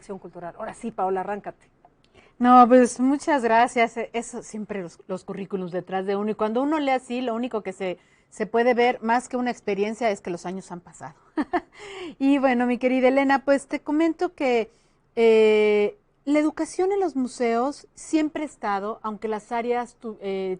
Acción cultural. Ahora sí, Paola, arráncate. No, pues muchas gracias. Eso siempre los currículums detrás de uno. Y cuando uno lee así, lo único que se puede ver más que una experiencia es que los años han pasado. Y bueno, mi querida Elena, pues te comento que la educación en los museos siempre ha estado, aunque las áreas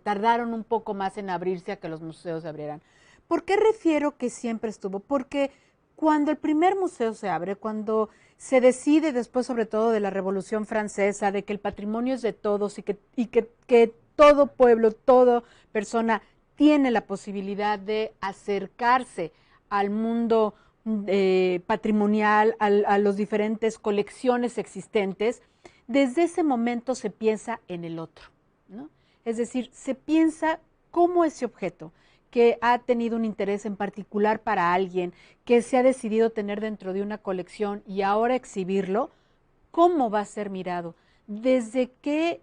tardaron un poco más en abrirse a que los museos se abrieran. ¿Por qué refiero que siempre estuvo? Porque cuando el primer museo se abre, cuando se decide después sobre todo de la Revolución Francesa, de que el patrimonio es de todos que todo pueblo, toda persona tiene la posibilidad de acercarse al mundo patrimonial, a las diferentes colecciones existentes, desde ese momento se piensa en el otro, ¿no? Es decir, se piensa cómo ese objeto que ha tenido un interés en particular para alguien, que se ha decidido tener dentro de una colección y ahora exhibirlo, ¿cómo va a ser mirado? ¿Desde qué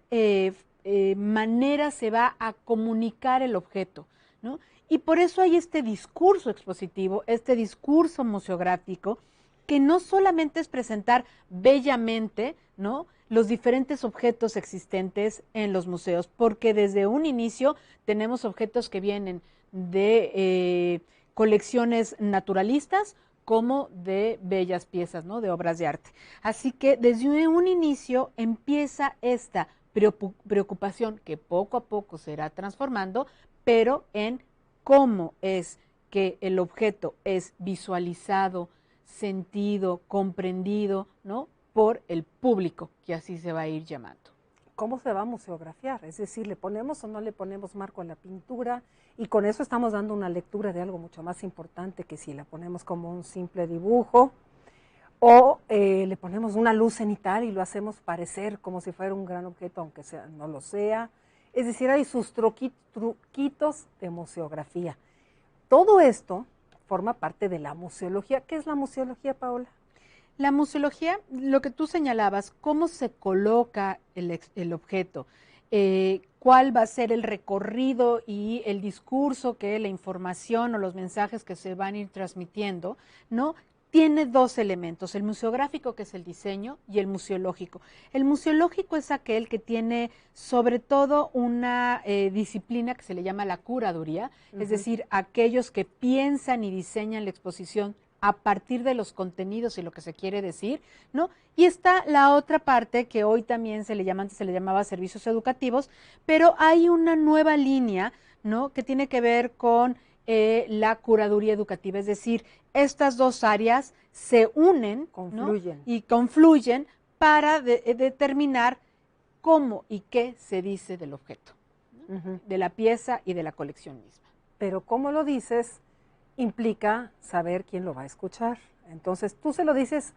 manera se va a comunicar el objeto? ¿No? Y por eso hay este discurso expositivo, este discurso museográfico, que no solamente es presentar bellamente, ¿no?, los diferentes objetos existentes en los museos, porque desde un inicio tenemos objetos que vienen de colecciones naturalistas como de bellas piezas, ¿no?, de obras de arte. Así que desde un inicio empieza esta preocupación que poco a poco se irá transformando, pero en cómo es que el objeto es visualizado, sentido, comprendido, ¿no?, por el público, que así se va a ir llamando. ¿Cómo se va a museografiar? Es decir, ¿le ponemos o no le ponemos marco a la pintura? Y con eso estamos dando una lectura de algo mucho más importante que si la ponemos como un simple dibujo o le ponemos una luz cenital y lo hacemos parecer como si fuera un gran objeto, aunque sea, no lo sea. Es decir, hay sus truquitos de museografía. Todo esto forma parte de la museología. ¿Qué es la museología, Paola? La museología, lo que tú señalabas, cómo se coloca el objeto, cuál va a ser el recorrido y el discurso que la información o los mensajes que se van a ir transmitiendo, ¿no? Tiene dos elementos, el museográfico, que es el diseño, y el museológico. El museológico es aquel que tiene sobre todo una disciplina que se le llama la curaduría, es decir, aquellos que piensan y diseñan la exposición a partir de los contenidos y lo que se quiere decir, ¿no? Y está la otra parte que hoy también antes se le llamaba servicios educativos, pero hay una nueva línea, ¿no?, que tiene que ver con la curaduría educativa, es decir, estas dos áreas se unen, confluyen, ¿no?, y confluyen para determinar cómo y qué se dice del objeto, ¿no?, de la pieza y de la colección misma. Pero cómo lo dices implica saber quién lo va a escuchar. Entonces, tú se lo dices,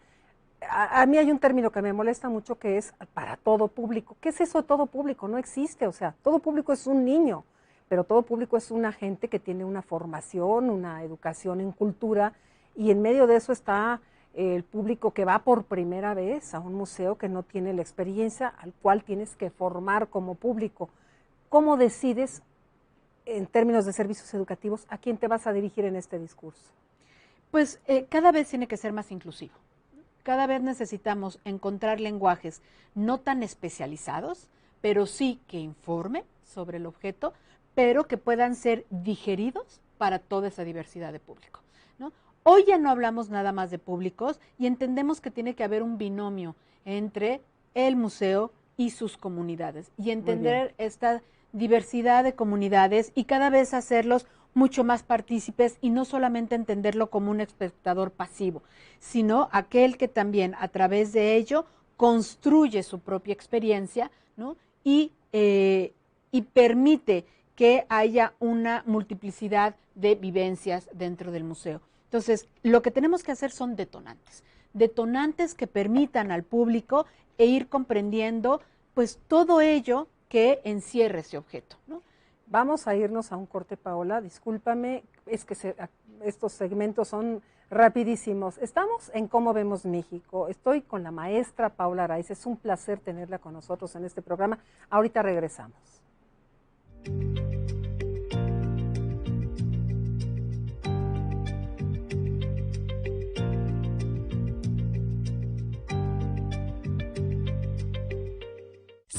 a mí hay un término que me molesta mucho que es para todo público. ¿Qué es eso de todo público? No existe, o sea, todo público es un niño, pero todo público es una gente que tiene una formación, una educación en cultura, y en medio de eso está el público que va por primera vez a un museo que no tiene la experiencia, al cual tienes que formar como público. ¿Cómo decides, en términos de servicios educativos, a quién te vas a dirigir en este discurso? Pues cada vez tiene que ser más inclusivo. Cada vez necesitamos encontrar lenguajes no tan especializados, pero sí que informen sobre el objeto, pero que puedan ser digeridos para toda esa diversidad de público, ¿no? Hoy ya no hablamos nada más de públicos y entendemos que tiene que haber un binomio entre el museo y sus comunidades y entender esta diversidad de comunidades y cada vez hacerlos mucho más partícipes y no solamente entenderlo como un espectador pasivo, sino aquel que también a través de ello construye su propia experiencia, ¿no?, y permite que haya una multiplicidad de vivencias dentro del museo. Entonces, lo que tenemos que hacer son detonantes que permitan al público ir comprendiendo pues todo ello que encierra ese objeto, ¿no? Vamos a irnos a un corte, Paola, discúlpame, es que estos segmentos son rapidísimos. Estamos en Cómo Vemos México, estoy con la maestra Paola Araiz, es un placer tenerla con nosotros en este programa. Ahorita regresamos.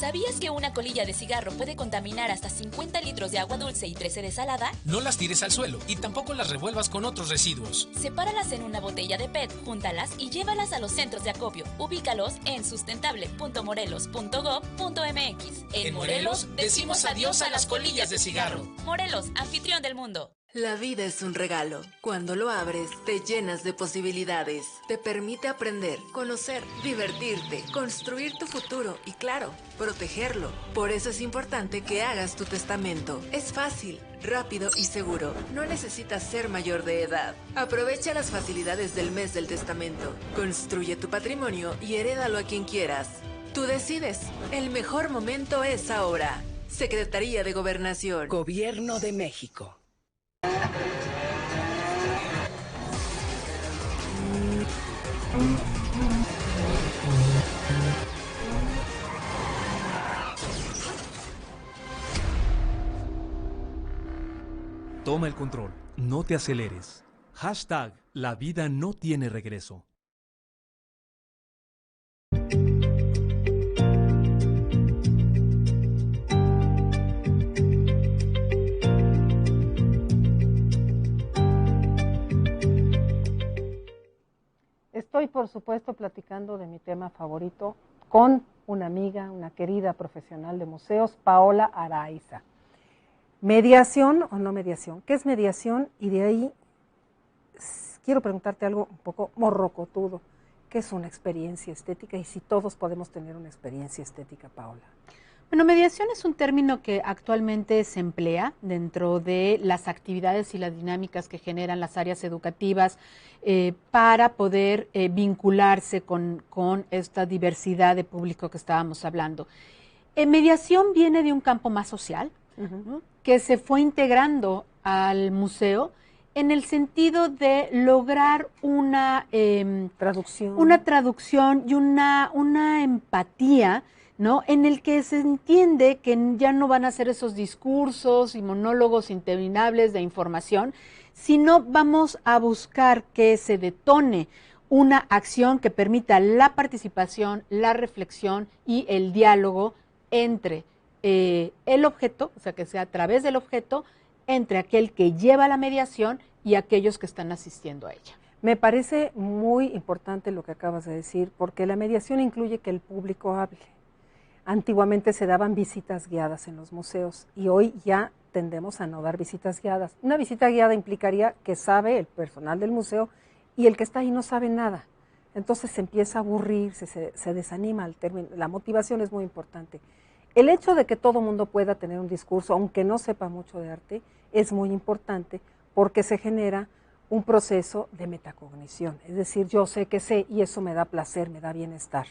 ¿Sabías que una colilla de cigarro puede contaminar hasta 50 litros de agua dulce y 13 de salada? No las tires al suelo y tampoco las revuelvas con otros residuos. Sepáralas en una botella de PET, júntalas y llévalas a los centros de acopio. Ubícalos en sustentable.morelos.gov.mx. En Morelos decimos adiós a las colillas de cigarro. Morelos, anfitrión del mundo. La vida es un regalo. Cuando lo abres, te llenas de posibilidades. Te permite aprender, conocer, divertirte, construir tu futuro y, claro, protegerlo. Por eso es importante que hagas tu testamento. Es fácil, rápido y seguro. No necesitas ser mayor de edad. Aprovecha las facilidades del mes del testamento. Construye tu patrimonio y herédalo a quien quieras. Tú decides. El mejor momento es ahora. Secretaría de Gobernación. Gobierno de México. Toma el control, no te aceleres. Hashtag, la vida no tiene regreso. Estoy, por supuesto, platicando de mi tema favorito con una amiga, una querida profesional de museos, Paola Araiza. ¿Mediación o no mediación? ¿Qué es mediación? Y de ahí quiero preguntarte algo un poco morrocotudo. ¿Qué es una experiencia estética? Y si todos podemos tener una experiencia estética, Paola. Bueno, mediación es un término que actualmente se emplea dentro de las actividades y las dinámicas que generan las áreas educativas para poder vincularse con esta diversidad de público que estábamos hablando. Mediación viene de un campo más social, ¿no?, que se fue integrando al museo en el sentido de lograr una traducción y una empatía, ¿no?, en el que se entiende que ya no van a ser esos discursos y monólogos interminables de información, sino vamos a buscar que se detone una acción que permita la participación, la reflexión y el diálogo entre el objeto, o sea, que sea a través del objeto, entre aquel que lleva la mediación y aquellos que están asistiendo a ella. Me parece muy importante lo que acabas de decir, porque la mediación incluye que el público hable. Antiguamente se daban visitas guiadas en los museos y hoy ya tendemos a no dar visitas guiadas. Una visita guiada implicaría que sabe el personal del museo y el que está ahí no sabe nada. Entonces se empieza a aburrir, se desanima el término. La motivación es muy importante. El hecho de que todo mundo pueda tener un discurso, aunque no sepa mucho de arte, es muy importante porque se genera un proceso de metacognición. Es decir, yo sé que sé y eso me da placer, me da bienestar.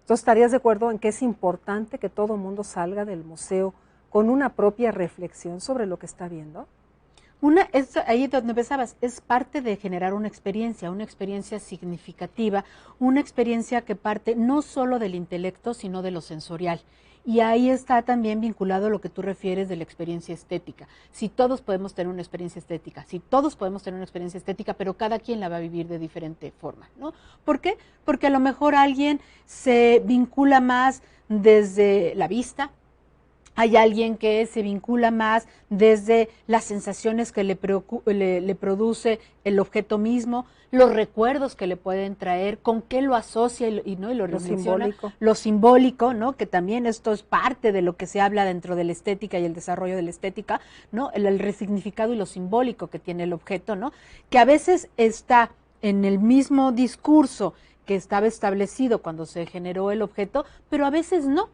Entonces, ¿estarías de acuerdo en que es importante que todo mundo salga del museo con una propia reflexión sobre lo que está viendo? Ahí donde empezabas, es parte de generar una experiencia significativa, una experiencia que parte no solo del intelecto, sino de lo sensorial. Y ahí está también vinculado a lo que tú refieres de la experiencia estética. Si todos podemos tener una experiencia estética, pero cada quien la va a vivir de diferente forma, ¿no? ¿Por qué? Porque a lo mejor alguien se vincula más desde la vista, hay alguien que se vincula más desde las sensaciones que le produce el objeto mismo, los recuerdos que le pueden traer, con qué lo asocia y lo reflexiona. Lo simbólico, ¿no?, que también esto es parte de lo que se habla dentro de la estética y el desarrollo de la estética, ¿no?, el resignificado y lo simbólico que tiene el objeto, ¿no?, que a veces está en el mismo discurso que estaba establecido cuando se generó el objeto, pero a veces no.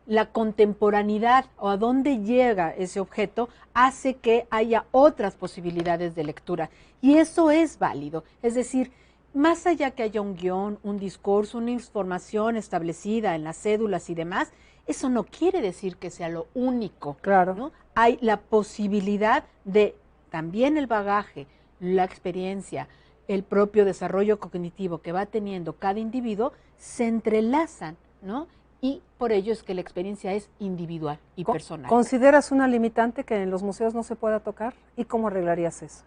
La contemporaneidad o a dónde llega ese objeto hace que haya otras posibilidades de lectura. Y eso es válido. Es decir, más allá que haya un guión, un discurso, una información establecida en las cédulas y demás, eso no quiere decir que sea lo único. Claro. ¿No? Hay la posibilidad de también el bagaje, la experiencia, el propio desarrollo cognitivo que va teniendo cada individuo, se entrelazan, ¿no? Y por ello es que la experiencia es individual y personal. ¿Consideras una limitante que en los museos no se pueda tocar? ¿Y cómo arreglarías eso?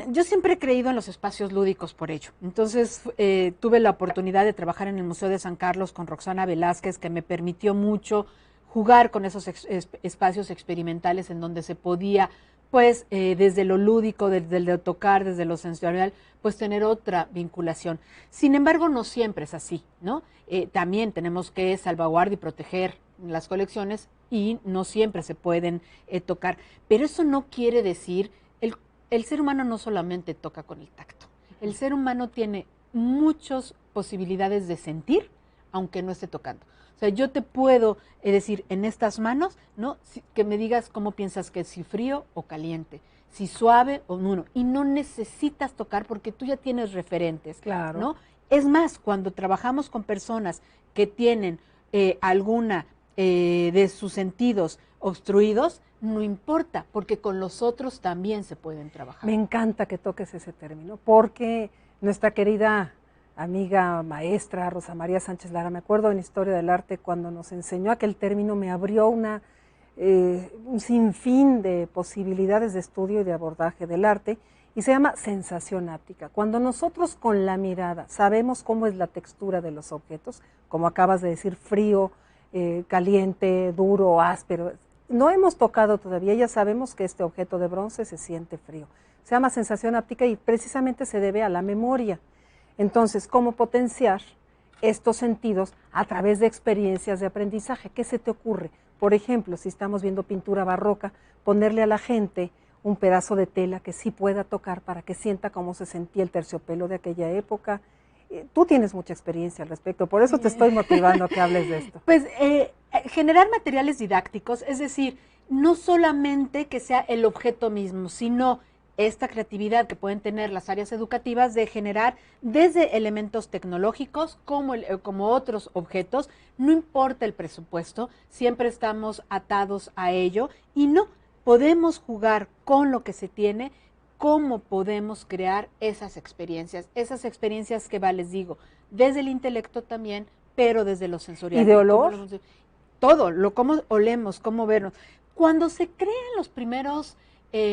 Yo siempre he creído en los espacios lúdicos por ello. Entonces, tuve la oportunidad de trabajar en el Museo de San Carlos con Roxana Velázquez, que me permitió mucho jugar con esos espacios experimentales en donde se podía, pues, desde lo lúdico, desde lo tocar, desde lo sensorial, pues tener otra vinculación. Sin embargo, no siempre es así, ¿no? También tenemos que salvaguardar y proteger las colecciones y no siempre se pueden tocar. Pero eso no quiere decir, el ser humano no solamente toca con el tacto. El ser humano tiene muchas posibilidades de sentir, aunque no esté tocando. O sea, yo te puedo decir en estas manos, ¿no? Que me digas cómo piensas que es, si frío o caliente, si suave o duro. Y no necesitas tocar porque tú ya tienes referentes, Claro. ¿no? Es más, cuando trabajamos con personas que tienen alguna de sus sentidos obstruidos, no importa, porque con los otros también se pueden trabajar. Me encanta que toques ese término, porque nuestra querida amiga maestra Rosa María Sánchez Lara, me acuerdo en Historia del Arte cuando nos enseñó aquel término, me abrió un sinfín de posibilidades de estudio y de abordaje del arte, y se llama sensación áptica. Cuando nosotros con la mirada sabemos cómo es la textura de los objetos, como acabas de decir, frío, caliente, duro, áspero, no hemos tocado todavía, ya sabemos que este objeto de bronce se siente frío. Se llama sensación áptica y precisamente se debe a la memoria. Entonces, ¿cómo potenciar estos sentidos a través de experiencias de aprendizaje? ¿Qué se te ocurre? Por ejemplo, si estamos viendo pintura barroca, ponerle a la gente un pedazo de tela que sí pueda tocar para que sienta cómo se sentía el terciopelo de aquella época. Tú tienes mucha experiencia al respecto, por eso te estoy motivando a que hables de esto. Pues generar materiales didácticos, es decir, no solamente que sea el objeto mismo, sino esta creatividad que pueden tener las áreas educativas de generar desde elementos tecnológicos como otros objetos, no importa el presupuesto, siempre estamos atados a ello y no podemos jugar con lo que se tiene. ¿Cómo podemos crear esas experiencias que les digo, desde el intelecto también, pero desde lo sensorial? ¿Y de olor? Todo, cómo olemos, cómo vernos. Cuando se crean los primeros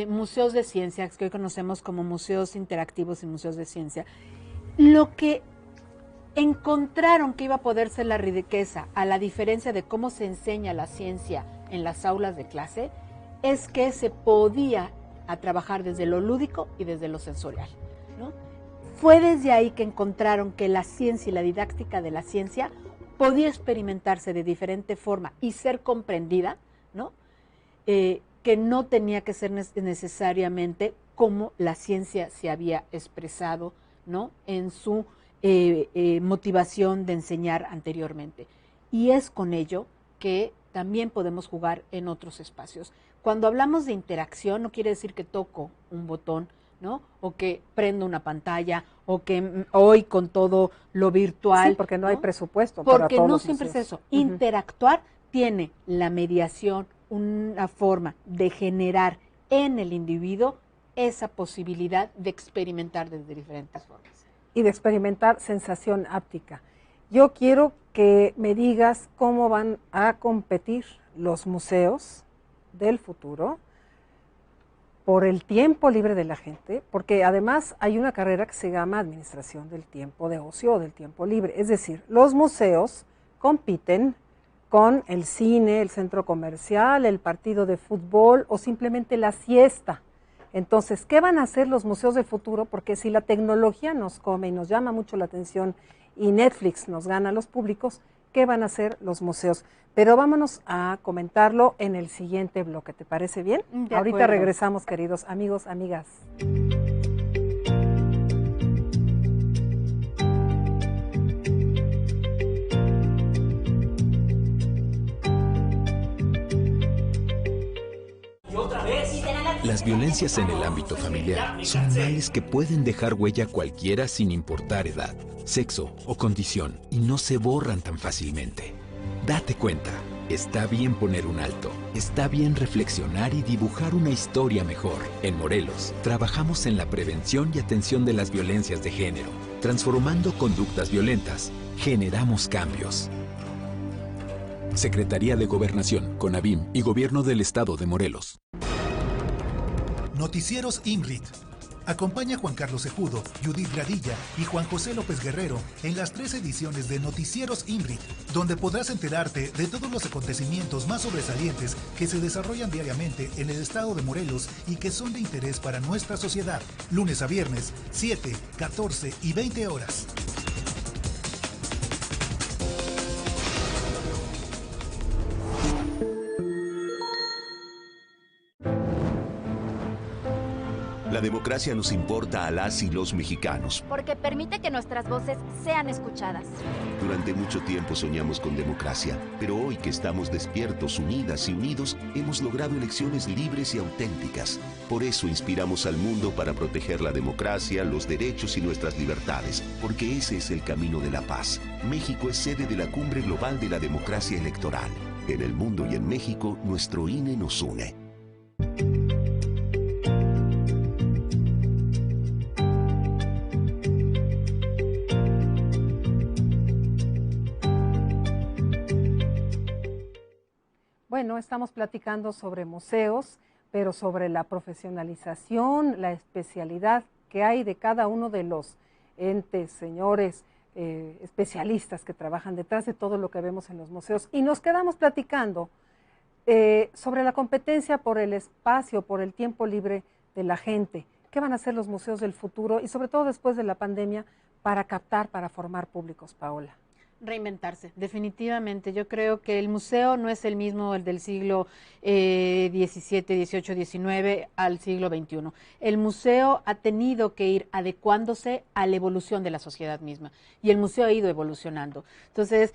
museos de ciencia, que hoy conocemos como museos interactivos y museos de ciencia, lo que encontraron que iba a poder ser la riqueza, a la diferencia de cómo se enseña la ciencia en las aulas de clase, es que se podía a trabajar desde lo lúdico y desde lo sensorial, ¿no? Fue desde ahí que encontraron que la ciencia y la didáctica de la ciencia podía experimentarse de diferente forma y ser comprendida, ¿no? Que no tenía que ser necesariamente como la ciencia se había expresado, ¿no? En su motivación de enseñar anteriormente. Y es con ello que también podemos jugar en otros espacios. Cuando hablamos de interacción, no quiere decir que toco un botón, ¿no? O que prendo una pantalla, o que hoy con todo lo virtual. Sí, porque no hay presupuesto para para todos. Porque no siempre museos. es eso. Interactuar tiene la mediación, una forma de generar en el individuo esa posibilidad de experimentar desde diferentes formas. Y de experimentar sensación áptica. Yo quiero que me digas cómo van a competir los museos del futuro por el tiempo libre de la gente, porque además hay una carrera que se llama Administración del Tiempo de Ocio o del Tiempo Libre. Es decir, los museos compiten con el cine, el centro comercial, el partido de fútbol o simplemente la siesta. Entonces, ¿qué van a hacer los museos del futuro? Porque si la tecnología nos come y nos llama mucho la atención y Netflix nos gana a los públicos, ¿qué van a hacer los museos? Pero vámonos a comentarlo en el siguiente bloque, ¿te parece bien? Ahorita regresamos, queridos amigos, amigas. Las violencias en el ámbito familiar son males que pueden dejar huella a cualquiera sin importar edad, sexo o condición y no se borran tan fácilmente. Date cuenta, está bien poner un alto, está bien reflexionar y dibujar una historia mejor. En Morelos, trabajamos en la prevención y atención de las violencias de género. Transformando conductas violentas, generamos cambios. Secretaría de Gobernación, CONAVIM y Gobierno del Estado de Morelos. Noticieros INRIT, Acompaña a Juan Carlos Cejudo, Judith Gradilla y Juan José López Guerrero en las 3 ediciones de Noticieros INRIT, donde podrás enterarte de todos los acontecimientos más sobresalientes que se desarrollan diariamente en el estado de Morelos y que son de interés para nuestra sociedad. Lunes a viernes, 7, 14 y 20 horas. La democracia nos importa a las y los mexicanos. Porque permite que nuestras voces sean escuchadas. Durante mucho tiempo soñamos con democracia, pero hoy que estamos despiertos, unidas y unidos, hemos logrado elecciones libres y auténticas. Por eso inspiramos al mundo para proteger la democracia, los derechos y nuestras libertades, porque ese es el camino de la paz. México es sede de la Cumbre Global de la Democracia Electoral. En el mundo y en México, nuestro INE nos une. Bueno, estamos platicando sobre museos, pero sobre la profesionalización, la especialidad que hay de cada uno de los entes, señores, especialistas que trabajan detrás de todo lo que vemos en los museos. Y nos quedamos platicando sobre la competencia por el espacio, por el tiempo libre de la gente. ¿Qué van a hacer los museos del futuro? Y sobre todo después de la pandemia, para captar, para formar públicos, Paola. Reinventarse, definitivamente. Yo creo que el museo no es el mismo el del siglo XVII, XVIII, XIX al siglo XXI. El museo ha tenido que ir adecuándose a la evolución de la sociedad misma y el museo ha ido evolucionando. Entonces,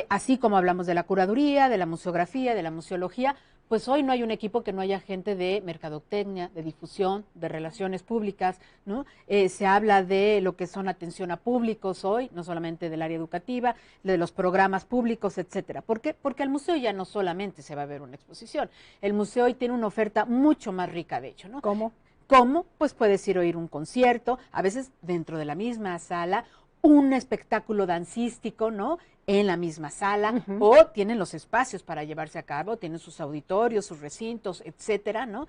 así como hablamos de la curaduría, de la museografía, de la museología, pues hoy no hay un equipo que no haya gente de mercadotecnia, de difusión, de relaciones públicas, ¿no? Se habla de lo que son atención a públicos hoy, no solamente del área educativa, de los programas públicos, etcétera. ¿Por qué? Porque al museo ya no solamente se va a ver una exposición, el museo hoy tiene una oferta mucho más rica, de hecho, ¿no? ¿Cómo? ¿Cómo? Pues puedes ir a oír un concierto, a veces dentro de la misma sala, un espectáculo dancístico, ¿no?, en la misma sala, o tienen los espacios para llevarse a cabo, tienen sus auditorios, sus recintos, etcétera, ¿no?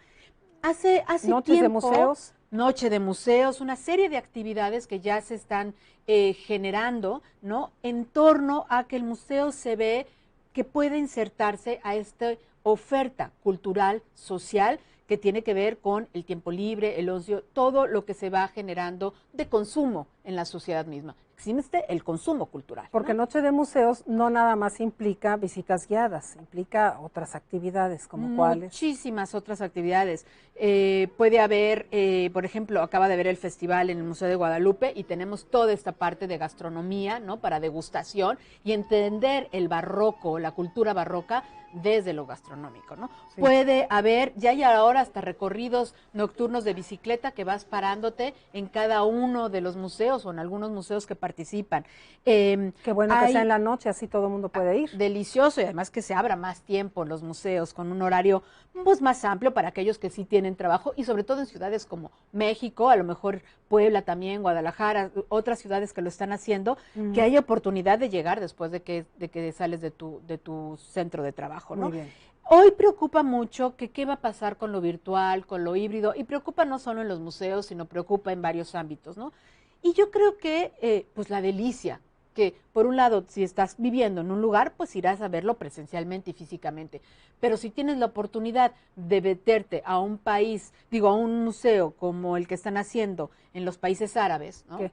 Hace noches tiempo, de museos. Noche de museos, una serie de actividades que ya se están generando, ¿no?, en torno a que el museo se ve que puede insertarse a esta oferta cultural, social, que tiene que ver con el tiempo libre, el ocio, todo lo que se va generando de consumo en la sociedad misma. Existe el consumo cultural, ¿no? Porque Noche de Museos no nada más implica visitas guiadas, implica otras actividades, como cuáles. Muchísimas otras actividades. Puede haber, por ejemplo, acaba de haber el festival en el Museo de Guadalupe y tenemos toda esta parte de gastronomía, ¿no?, para degustación y entender el barroco, la cultura barroca desde lo gastronómico, ¿no? Sí. Puede haber, ya hay ahora hasta recorridos nocturnos de bicicleta que vas parándote en cada uno de los museos o en algunos museos que participan. Qué bueno que sea en la noche, así todo el mundo puede ir. Delicioso, y además que se abra más tiempo en los museos con un horario pues más amplio para aquellos que sí tienen trabajo y sobre todo en ciudades como México, a lo mejor Puebla también, Guadalajara, otras ciudades que lo están haciendo, que haya oportunidad de llegar después de que sales de tu centro de trabajo, ¿no? Muy bien. Hoy preocupa mucho que qué va a pasar con lo virtual, con lo híbrido, y preocupa no solo en los museos, sino preocupa en varios ámbitos, ¿no? Y yo creo que, pues la delicia, que por un lado, si estás viviendo en un lugar, pues irás a verlo presencialmente y físicamente, pero si tienes la oportunidad de meterte a un país, digo, a un museo como el que están haciendo en los países árabes, ¿no? ¿Qué?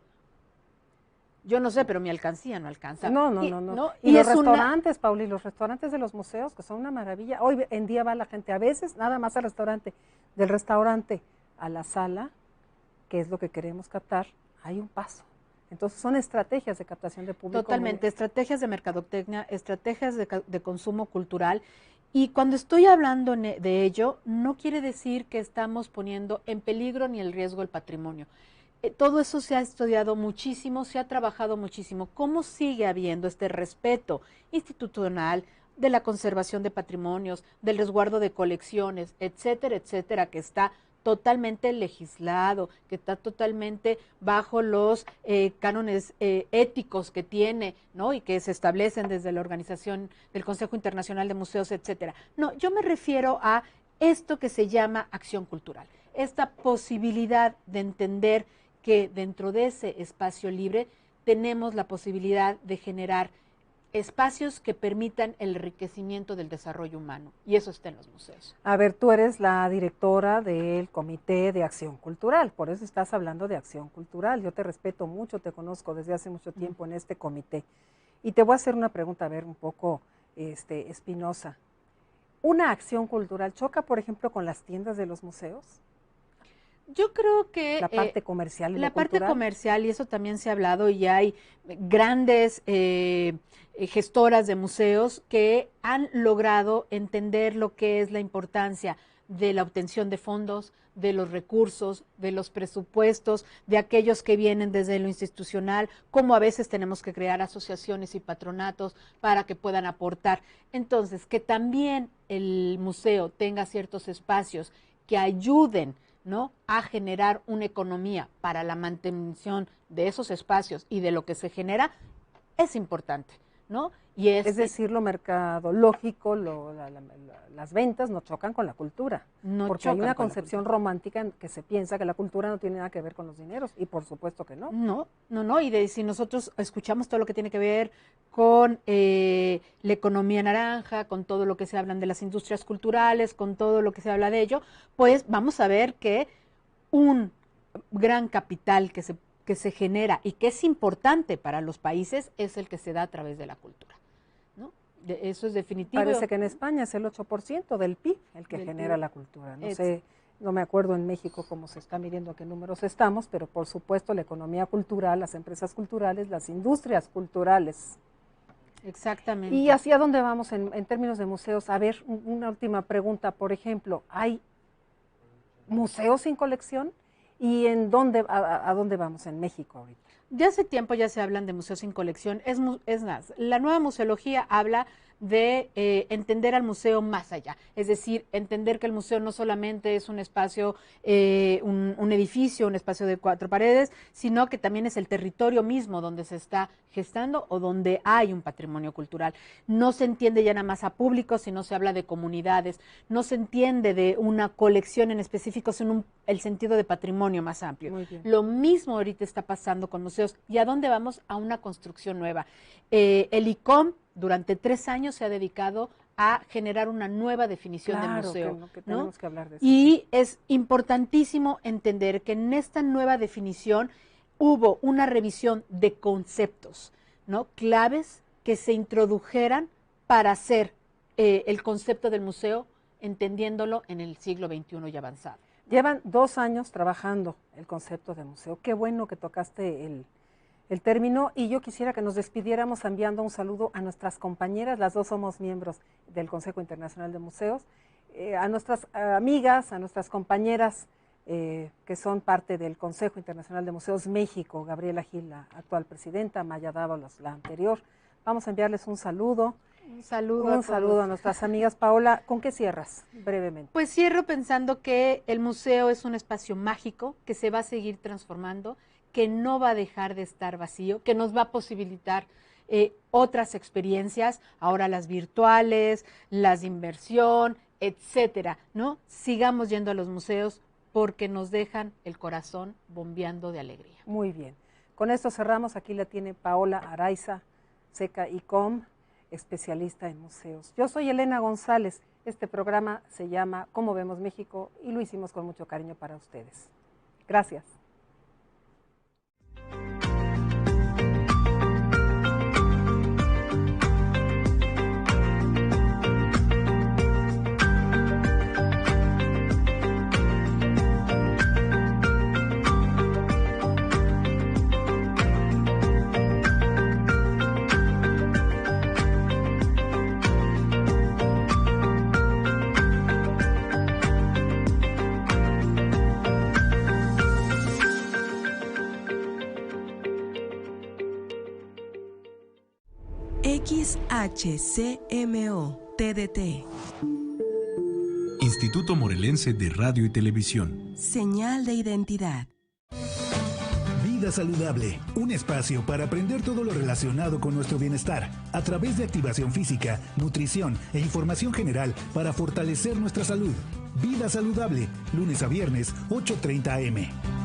Yo no sé, pero mi alcancía no alcanza. No. Y los restaurantes, Pauli, los restaurantes de los museos, que son una maravilla. Hoy en día va la gente a veces nada más al restaurante, del restaurante a la sala, que es lo que queremos captar, hay un paso. Entonces son estrategias de captación de público. Totalmente, estrategias de mercadotecnia, estrategias de consumo cultural. Y cuando estoy hablando de ello, no quiere decir que estamos poniendo en peligro ni el riesgo el patrimonio. Todo eso se ha estudiado muchísimo, se ha trabajado muchísimo. ¿Cómo sigue habiendo este respeto institucional de la conservación de patrimonios, del resguardo de colecciones, etcétera, etcétera, que está totalmente legislado, que está totalmente bajo los cánones éticos que tiene, ¿no?, y que se establecen desde la organización del Consejo Internacional de Museos, etcétera? No, yo me refiero a esto que se llama acción cultural. esta posibilidad de entender que dentro de ese espacio libre tenemos la posibilidad de generar espacios que permitan el enriquecimiento del desarrollo humano, y eso está en los museos. A ver, tú eres la directora del Comité de Acción Cultural, por eso estás hablando de acción cultural. Yo te respeto mucho, te conozco desde hace mucho tiempo en este comité. Y te voy a hacer una pregunta, a ver, un poco espinosa. ¿Una acción cultural choca, por ejemplo, con las tiendas de los museos? Yo creo que la parte comercial y la lo parte cultural. Comercial, y eso también se ha hablado, y hay grandes gestoras de museos que han logrado entender lo que es la importancia de la obtención de fondos, de los recursos, de los presupuestos, de aquellos que vienen desde lo institucional, como a veces tenemos que crear asociaciones y patronatos para que puedan aportar. Entonces, que también el museo tenga ciertos espacios que ayuden, ¿no?, a generar una economía para la mantención de esos espacios y de lo que se genera, es importante, ¿no? Y es decir, lo mercadológico, las ventas no chocan con la cultura, porque hay una concepción romántica en que se piensa que la cultura no tiene nada que ver con los dineros, y por supuesto que no. No, y si nosotros escuchamos todo lo que tiene que ver con la economía naranja, con todo lo que se hablan de las industrias culturales, con todo lo que se habla de ello, pues vamos a ver que un gran capital que se genera y que es importante para los países es el que se da a través de la cultura, ¿no? Eso es definitivo. Parece que en España es el 8% del PIB el que genera la cultura. No sé, no me acuerdo en México cómo se está midiendo, a qué números estamos, pero por supuesto la economía cultural, las empresas culturales, las industrias culturales. Exactamente. ¿Y hacia dónde vamos en términos de museos? A ver, una última pregunta, por ejemplo, ¿hay museos sin colección? ¿Y en dónde, a dónde vamos en México ahorita? De hace tiempo ya se hablan de museos sin colección. Es más, la nueva museología habla de entender al museo más allá, es decir, entender que el museo no solamente es un espacio, un edificio, un espacio de 4 paredes, sino que también es el territorio mismo donde se está gestando o donde hay un patrimonio cultural. No se entiende ya nada más a público, sino se habla de comunidades, no se entiende de una colección en específico, sino el sentido de patrimonio más amplio. Lo mismo ahorita está pasando con museos. ¿Y a dónde vamos? A una construcción nueva. El ICOM durante 3 años se ha dedicado a generar una nueva definición del museo. Que tenemos que hablar de eso. Y es importantísimo entender que en esta nueva definición hubo una revisión de conceptos, ¿no?, claves que se introdujeran para hacer el concepto del museo, entendiéndolo en el siglo XXI y avanzado. Llevan 2 años trabajando el concepto de museo. Qué bueno que tocaste el término, y yo quisiera que nos despidiéramos enviando un saludo a nuestras compañeras, las dos somos miembros del Consejo Internacional de Museos, a nuestras amigas, a nuestras compañeras que son parte del Consejo Internacional de Museos México, Gabriela Gil, la actual presidenta, Maya Dávalos, la anterior. Vamos a enviarles un saludo. Un saludo a nuestras amigas. Paola, ¿con qué cierras brevemente? Pues cierro pensando que el museo es un espacio mágico que se va a seguir transformando, que no va a dejar de estar vacío, que nos va a posibilitar otras experiencias, ahora las virtuales, las de inversión, etcétera, ¿no? Sigamos yendo a los museos porque nos dejan el corazón bombeando de alegría. Muy bien. Con esto cerramos. Aquí la tiene Paola Araiza, SECA ICOM, especialista en museos. Yo soy Elena González. Este programa se llama Cómo Vemos México y lo hicimos con mucho cariño para ustedes. Gracias. XHCMO TDT. Instituto Morelense de Radio y Televisión. Señal de identidad. Vida Saludable, un espacio para aprender todo lo relacionado con nuestro bienestar, a través de activación física, nutrición e información general para fortalecer nuestra salud. Vida Saludable, lunes a viernes, 8:30 am.